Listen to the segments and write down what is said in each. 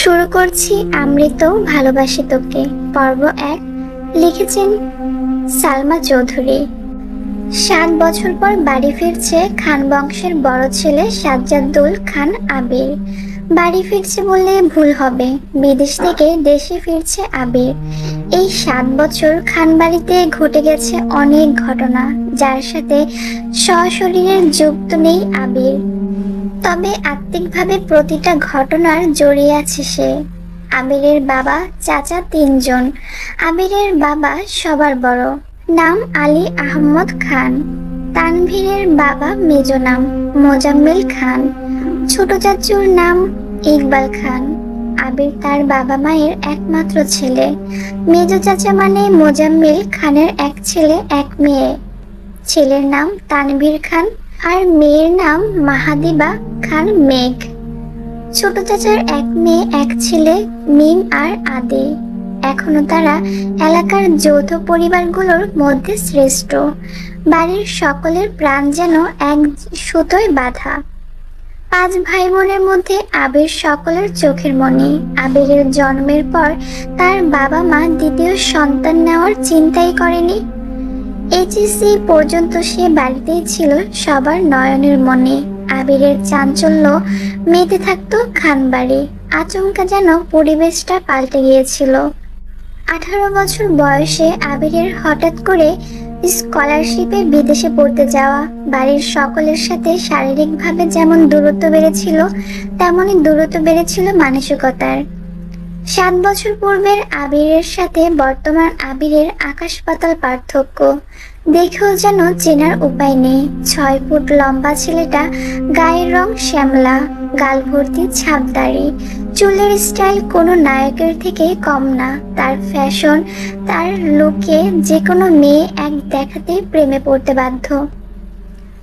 শুরু করছি আমৃত ভালোবাসি তোকে পর্ব 1। লিখেছেন সালমা চৌধুরী। 7 বছর পর বাড়ি ফিরছে খান বংশের বড় ছেলে সাজ্জাদুল খান আবির। বাড়ি ফিরছে বললে ভুল হবে, বিদেশ থেকে দেশে ফিরছে আবির। এই 7 বছর খান বাড়িতে ঘটে গেছে অনেক ঘটনা, যার সাথে সশরীরে যুক্ত নেই আবির, তবে আত্মিকভাবে প্রতিটা ঘটনার জড়িয়ে আছে সে। আবিরের বাবা চাচা 3 জন। আবিরের বাবা সবার বড়, নাম আলী আহমদ খান। তানভীরের বাবা মেজ নাম মোজাম্মেল খান। ছোট চাচুর নাম ইকবাল খান। আবির তার বাবা মায়ের একমাত্র ছেলে। মেজ চাচা মানে মোজাম্মেল খানের এক ছেলে এক মেয়ে। ছেলের নাম তানভীর খান আর মেয়ের নাম মাহাদিবা খান মেঘ। ছোট চাচার এক মেয়ে এক ছেলে মিম আর আদে। এখনো তারা এলাকার যৌথ পরিবারগুলোর মধ্যে শ্রেষ্ঠ। বাড়ির সকলের প্রাণ যেন এক সুতোয় বাঁধা। 5 ভাই বোনের মধ্যে আবির সকলের চোখের মণি। আবিরের জন্মের পর তার বাবা মা দ্বিতীয় সন্তান নেওয়ার চিন্তাই করেনি। এইচএসসি পর্যন্ত সে বাড়িতেই ছিল সবার নয়নের মনে। আবিরের চাঞ্চল্য মেতে থাকতো খানবাড়ি। আচমকা যেন পরিবেশটা পাল্টে গিয়েছিল। 18 বছর বয়সে আবিরের হঠাৎ করে স্কলারশিপে বিদেশে পড়তে যাওয়া বাড়ির সকলের সাথে শারীরিকভাবে যেমন দূরত্ব বেড়েছিল, তেমনই দূরত্ব বেড়েছিল মানসিকতার। 7 বছর পূর্বের আবিরের সাথে বর্তমান আবিরের আকাশ পাতাল পার্থক্য। দেখেও যেন চেনার উপায় নেই। 6 ফুট লম্বা ছেলেটা, গায়ের রং শ্যামলা, গাল ভর্তি ছাপদাড়ি, চুলের স্টাইল কোনো নায়কের থেকে কম না। তার ফ্যাশন, তার লুকে যে কোনো মেয়ে এক দেখাতেই প্রেমে পড়তে বাধ্য।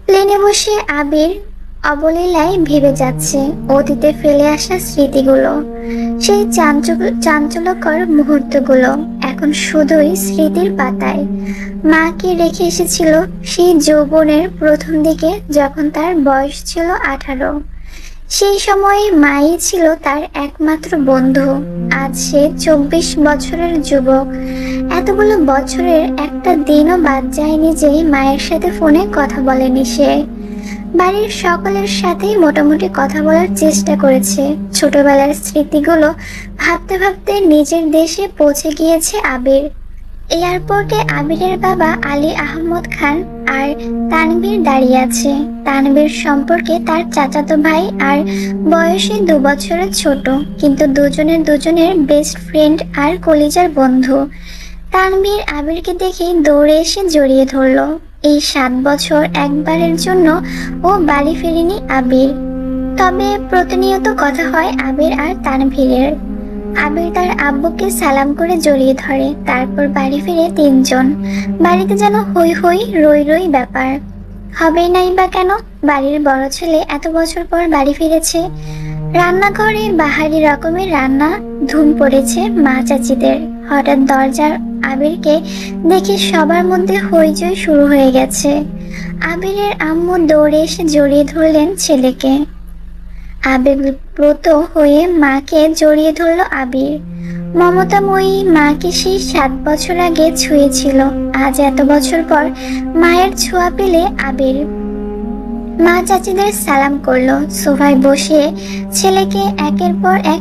প্লেনে বসে আবির অবলীলায় ভেবে যাচ্ছে অতীতে ফেলে আসা স্মৃতিগুলো, সেই চাঞ্চল্যকর মুহূর্তগুলো এখন শুধুই স্মৃতির পাতায়। মাকে রেখে এসেছিল সেই যৌবনের প্রথম দিকে, যখন তার বয়স ছিল 18। সেই সময়ে মাই ছিল তার একমাত্র বন্ধু। আজ সে 24 বছরের যুবক। এতগুলো বছরের একটা দিনও বাদ যায়নি যে মায়ের সাথে ফোনে কথা বলেনি সে। বাড়ির সকলের সাথেই মোটামুটি কথা বলার চেষ্টা করেছে। ছোটবেলার স্মৃতিগুলো ভাবতে ভাবতে নিজের দেশে পৌঁছে গিয়েছে আবির। এয়ারপোর্টে আবিরের বাবা আলী আহমদ খান আর তানভীর দাঁড়িয়ে আছে। তানভীর সম্পর্কে তার চাচাতো ভাই আর বয়সে 2 বছরের ছোট, কিন্তু দুজনের বেস্ট ফ্রেন্ড আর কলিজার বন্ধু। তানভীর আবিরকে দেখে দৌড়ে এসে জড়িয়ে ধরলো। এই 7 বছর একবারের জন্য ও বাড়ি ফেরেনি আবির, তবে প্রতিনিয়ত কথা হয় আবির আর তানভীরের। আবির তার আব্বুকে সালাম করে জড়িয়ে ধরে, তারপর বাড়ি ফিরে 3 জন। বাড়িতে যেন হই হই রই রই ব্যাপার। হবেই নাই বা কেন, বাড়ির বড় ছেলে এত বছর পর বাড়ি ফিরেছে। রান্নাঘরে বাহারি রকমের রান্না ধুম পড়েছে মা চাচিদের। হঠাৎ দরজার আবিরকে দেখে সবার মধ্যে হইচই শুরু হয়ে গেছে। আবিরের আম্মু দৌড়ে এসে জড়িয়ে ধরলেন ছেলেকে। আবেগপ্রত হয়ে মাকে জড়িয়ে ধরল আবির। মমতাময়ী মাকে সেই 7 বছর আগে ছুঁয়েছিল। আজ এত বছর পর মায়ের ছোঁয়া পেলে আবির। মা চাচিদের সালাম করলো। সোফায় বসে ছেলেকে একের পর এক